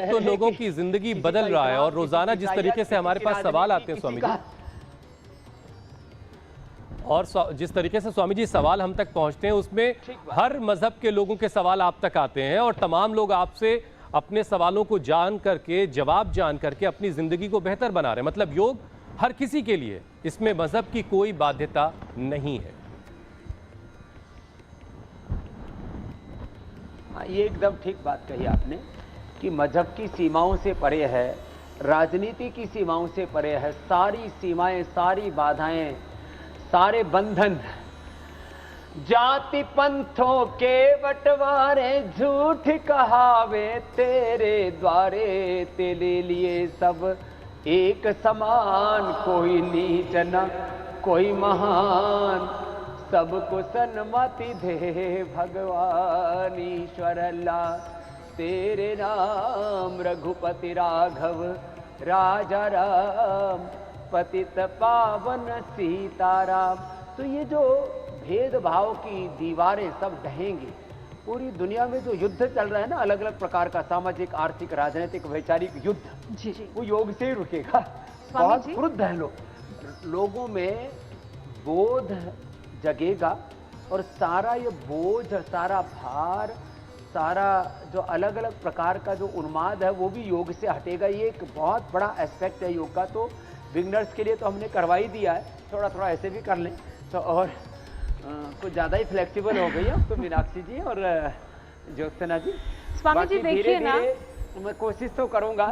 योग तो लोगों की जिंदगी बदल रहा है और रोजाना जिस तरीके से हमारे पास सवाल आते हैं स्वामी जी, और जिस तरीके से स्वामी जी सवाल हम तक पहुंचते हैं उसमें हर मजहब के लोगों के सवाल आप तक आते हैं और तमाम लोग आपसे अपने सवालों को जान करके, जवाब जान करके अपनी जिंदगी को बेहतर बना रहे हैं। मतलब योग हर किसी के लिए, इसमें मजहब की कोई बाध्यता नहीं है। ये एकदम ठीक बात कही आपने कि मजहब की सीमाओं से परे है, राजनीति की सीमाओं से परे है। सारी सीमाएं, सारी बाधाएं, सारे बंधन, जाति पंथों के बंटवारे, झूठ कहावे तेरे द्वारे, तेरे लिए सब एक समान, कोई नीच न कोई महान, सबको सन्मति दे भगवान ईश्वर अल्लाह, तेरे नाम रघुपति राघव राजा राम, पतित पावन सीताराम। तो ये जो भेदभाव की दीवारें सब ढहेंगी। पूरी दुनिया में जो युद्ध चल रहा है ना, अलग अलग प्रकार का, सामाजिक, आर्थिक, राजनीतिक, वैचारिक युद्ध, जी जी, वो योग से ही रुकेगा। बहुत क्रुद्ध है लोग, लोगों में बोध जगेगा और सारा ये बोझ, सारा भार, सारा जो अलग अलग प्रकार का जो उन्माद है वो भी योग से हटेगा। ये एक बहुत बड़ा एस्पेक्ट है योग का। तो बिगनर्स के लिए तो हमने करवा ही दिया है, थोड़ा थोड़ा ऐसे भी कर लें तो, और कुछ ज़्यादा ही फ्लेक्सिबल हो गई है तो मीनाक्षी जी और ज्योत्सना जी। स्वामी जी देखिए ना, मैं कोशिश तो करूँगा।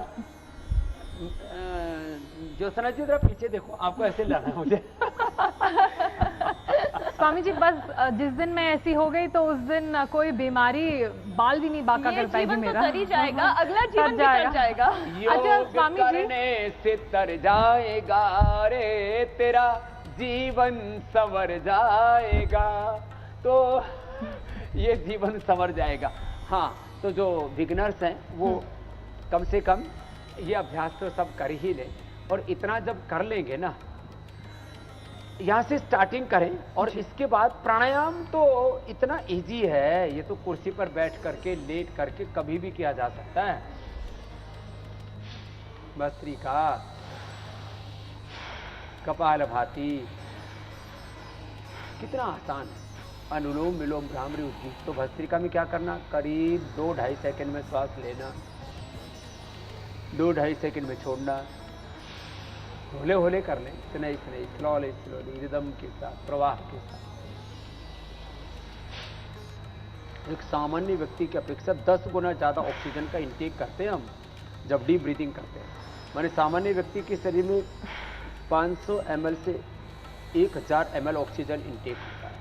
ज्योत्सना जी जरा पीछे देखो, आपको ऐसे लगा मुझे। स्वामी जी बस जिस दिन मैं ऐसी हो गई तो उस दिन कोई बीमारी बाल भी नहीं बाका कर पाएगी मेरा। तो जाएगा, अगला जीवन भी तर जाएगा। अच्छा स्वामी जी, से तर जाएगा रे, तेरा जीवन संवर जाएगा। तो ये जीवन संवर जाएगा। हाँ, तो जो बिगनर्स हैं वो कम से कम ये अभ्यास तो सब कर ही ले, और इतना जब कर लेंगे ना, यहाँ से स्टार्टिंग करें। और इसके बाद प्राणायाम तो इतना इजी है, ये तो कुर्सी पर बैठ करके, लेट करके कभी भी किया जा सकता है। भस्त्रिका, कपालभाति, कितना आसान है। अनुलोम विलोम भ्रामरी उद्गीत। तो भस्त्रिका में क्या करना, करीब 2-2.5 सेकंड में श्वास लेना, 2-2.5 सेकंड में छोड़ना, होले होले कर लें, स्नेह स्लोली स्लोली, रिदम के साथ, प्रवाह के साथ। एक सामान्य व्यक्ति की अपेक्षा 10 गुना ज्यादा ऑक्सीजन का इंटेक करते हैं हम जब डीप ब्रीदिंग करते हैं। माने सामान्य व्यक्ति के शरीर में 500 ml से 1000 ml ऑक्सीजन इंटेक होता है,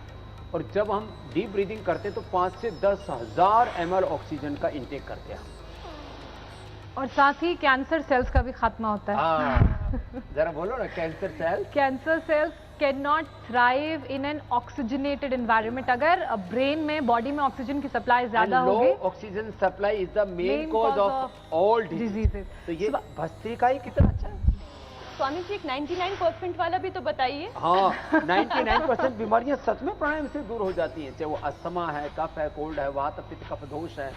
और जब हम डीप ब्रीदिंग करते हैं तो 5 से 10,000 ml ऑक्सीजन का इंटेक करते हैं हम। और साथ ही कैंसर सेल्स का भी खात्मा होता है। जरा बोलो ना, cancer cells, cancer cells can not thrive in an oxygenated environment. अगर ब्रेन में, बॉडी में ऑक्सीजन की सप्लाई ज्यादा होगी, oxygen supply is the main cause of all diseases. तो ये भस्त्रिका ही कितना अच्छा है। स्वामी जी एक 99% वाला भी तो बताइए। हाँ, 99% बीमारियां सच में प्राणायाम से दूर हो जाती हैं। चाहे वो अस्थमा है, कफ है, कोल्ड है, वात पित्त कफ दोष है,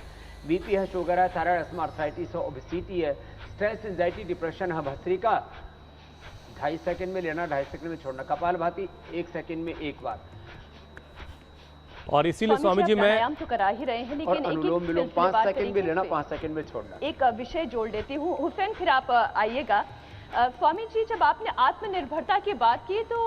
बीपी है, शुगर है, थायराइड, अस्थमा, आर्थराइटिस है, ओबेसिटी है, स्ट्रेस, एंजाइटी, डिप्रेशन है। भस्त्रिका 2.5 सेकंड में लेना, 2.5 सेकंड में छोड़ना। कपालभाति 1 सेकंड में एक बार। और इसीलिए स्वामी जी मैं प्राणायाम तो करा ही रहे हैं, लेकिन अनुलोम विलोम 5 सेकंड में लेना, 5 सेकंड में छोड़ना। एक विषय जोड़ देती हूँ। हुसैन, फिर आप आइएगा। स्वामी जी जब आपने आत्मनिर्भरता की बात की तो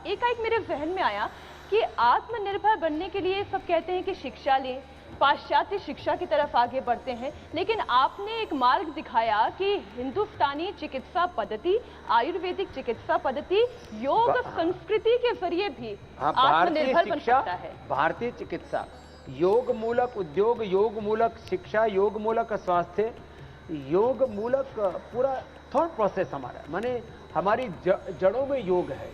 एकाएक मेरे जहन में आया कि आत्मनिर्भर बनने के लिए सब कहते हैं कि शिक्षा लें, पाश्चात्य शिक्षा की तरफ आगे बढ़ते हैं, लेकिन आपने एक मार्ग दिखाया कि हिंदुस्तानी चिकित्सा पद्धति, आयुर्वेदिक चिकित्सा पद्धति, योग संस्कृति के जरिए भी आत्मनिर्भर बन सकता है। भारतीय चिकित्सा योग मूलक उद्योग, योग मूलक शिक्षा, योग मूलक स्वास्थ्य, योग मूलक पूरा थॉट प्रोसेस हमारा, माने हमारी जड़ों में योग है,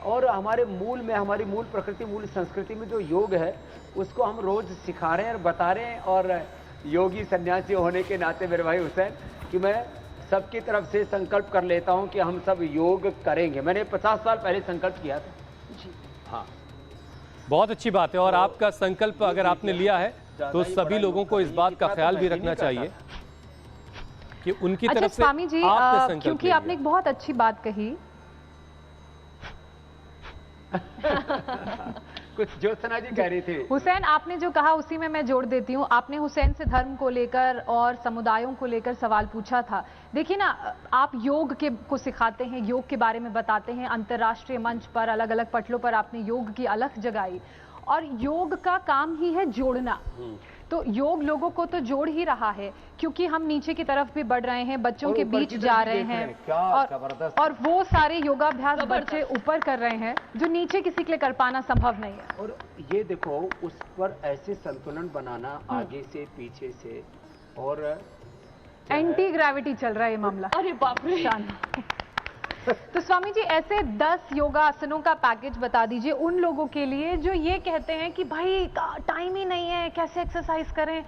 और हमारे मूल में, हमारी मूल प्रकृति, मूल संस्कृति में जो योग है उसको हम रोज सिखा रहे हैं और बता रहे हैं। और योगी सन्यासी होने के नाते मेरे भाई हुसैन, कि मैं सबकी तरफ से संकल्प कर लेता हूं कि हम सब योग करेंगे। मैंने 50 साल पहले संकल्प किया था जी। हाँ, बहुत अच्छी बात है। और आपका संकल्प अगर आपने लिया है तो सभी लोगों को इस बात का ख्याल भी रखना चाहिए कि उनकी अच्छा तरफ से स्वामी जी, आपने संकल्प क्योंकि ले आपने लिया। एक बहुत अच्छी बात कही। कुछ ज्योत्सना जी कह रही थी। हुसैन, आपने जो कहा उसी में मैं जोड़ देती हूँ। आपने हुसैन से धर्म को लेकर और समुदायों को लेकर सवाल पूछा था। देखिए ना, आप योग को सिखाते हैं, योग के बारे में बताते हैं, अंतर्राष्ट्रीय मंच पर अलग अलग पटलों पर आपने योग की अलख जगाई, और योग का काम ही है जोड़ना। तो योग लोगों को तो जोड़ ही रहा है, क्योंकि हम नीचे की तरफ भी बढ़ रहे हैं, बच्चों के बीच जा रहे हैं, और वो सारे योगाभ्यास बच्चे ऊपर कर रहे हैं जो नीचे किसी के लिए कर पाना संभव नहीं है। और ये देखो, उस पर ऐसे संतुलन बनाना आगे से पीछे से, और एंटी ग्रेविटी चल रहा है ये मामला। अरे बाप रे। तो स्वामी जी, ऐसे 10 योगासनों का पैकेज बता दीजिए उन लोगों के लिए जो ये कहते हैं कि भाई टाइम ही नहीं है, कैसे एक्सरसाइज करें,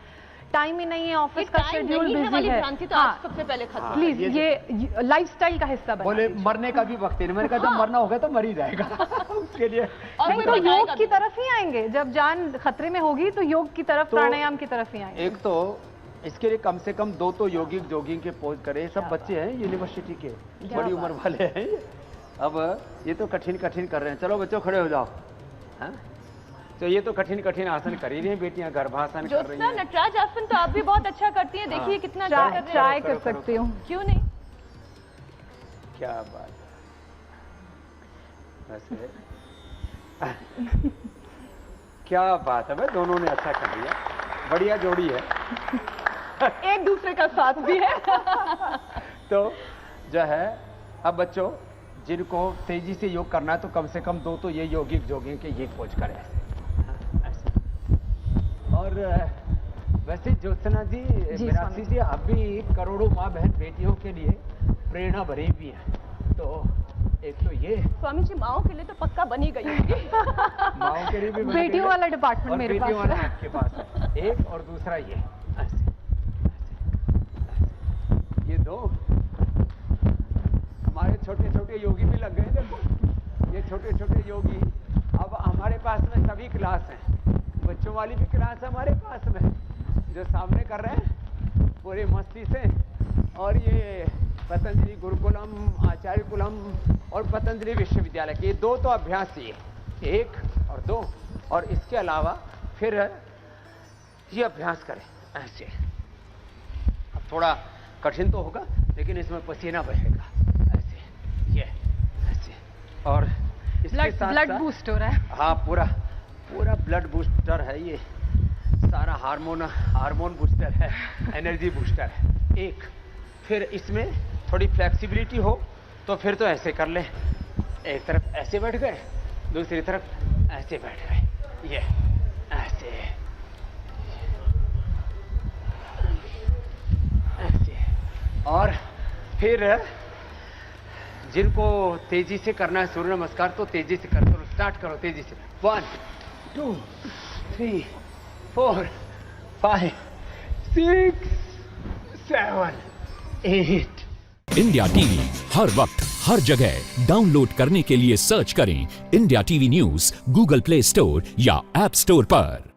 टाइम ही नहीं है, ऑफिस का शेड्यूल बिजी है। भ्रांति तो आज सबसे पहले खत्म। प्लीज ये लाइफस्टाइल का हिस्सा बना बोले दीजिए। मरने का भी वक्त है। मैंने कहा जब मरना होगा तो मर ही जाएगा। उसके लिए और नहीं, कोई तो योग की तरफ ही आएंगे। जब जान खतरे में होगी तो योग की तरफ, प्राणायाम की तरफ ही आएंगे। एक तो इसके लिए कम से कम 2 तो योगिक जॉगिंग के पोज करे। सब बच्चे हैं यूनिवर्सिटी के, बड़ी उम्र वाले हैं। अब ये तो कठिन कर रहे हैं। चलो बच्चों खड़े हो जाओ। हाँ? तो ये तो कठिन आसन कर ही रही हैं बेटियां, गर्भासन कर रही ज्योत्सना, हैं। नटराज आसन तो आप भी बहुत अच्छा करती हैं। देखिए कितना अच्छा कर रहे हैं। ट्राई कर सकती हूँ। क्यों नहीं? क्या बात वैसे क्या बात है भाई, दोनों ने अच्छा कर दिया, बढ़िया जोड़ी है। एक दूसरे का साथ भी है। तो जो है, अब बच्चों जिनको तेजी से योग करना है तो कम से कम 2 तो ये योगिक जॉगिंग के ये पोज करें ऐसे। और वैसे ज्योत्सना जी, मीनाक्षी जी, आप भी करोड़ों माँ बहन बेटियों के लिए प्रेरणा भरी भी है। तो एक तो ये स्वामी जी, माओ के लिए तो पक्का बनी गई होगी। माओ के लिए भी बेटियों वाला डिपार्टमेंट मेरे पास वाला है। आपके पास है एक, और दूसरा ये ऐसे, ये 2 हमारे छोटे योगी भी लग गए। देखो ये छोटे योगी, अब हमारे पास में सभी क्लास हैं, बच्चों वाली भी क्लास है हमारे पास में, जो सामने कर रहे हैं पूरी मस्ती से। और ये पतंजलि गुरुकुलम, आचार्य कुलम और पतंजलि विश्वविद्यालय के 2 तो अभ्यास ही है, 1 और 2। और इसके अलावा फिर ये अभ्यास करें ऐसे। अब थोड़ा कठिन तो होगा, लेकिन इसमें पसीना बहेगा ऐसे, ये ऐसे। और इसके साथ ब्लड बूस्ट हो रहा है। हाँ, पूरा ब्लड बूस्टर है ये, सारा हार्मोन बूस्टर है, एनर्जी बूस्टर है। एक फिर इसमें थोड़ी फ्लेक्सिबिलिटी हो तो फिर तो ऐसे कर ले, एक तरफ ऐसे बैठ गए, दूसरी तरफ ऐसे बैठ गए, ये ऐसे ऐसे। और फिर जिनको तेजी से करना है सूर्य नमस्कार, तो तेजी से करो, स्टार्ट करो तेजी से। 1 2 3 4 5 6 7 8। इंडिया टीवी हर वक्त हर जगह डाउनलोड करने के लिए सर्च करें India TV news Google play store या ऐप स्टोर पर।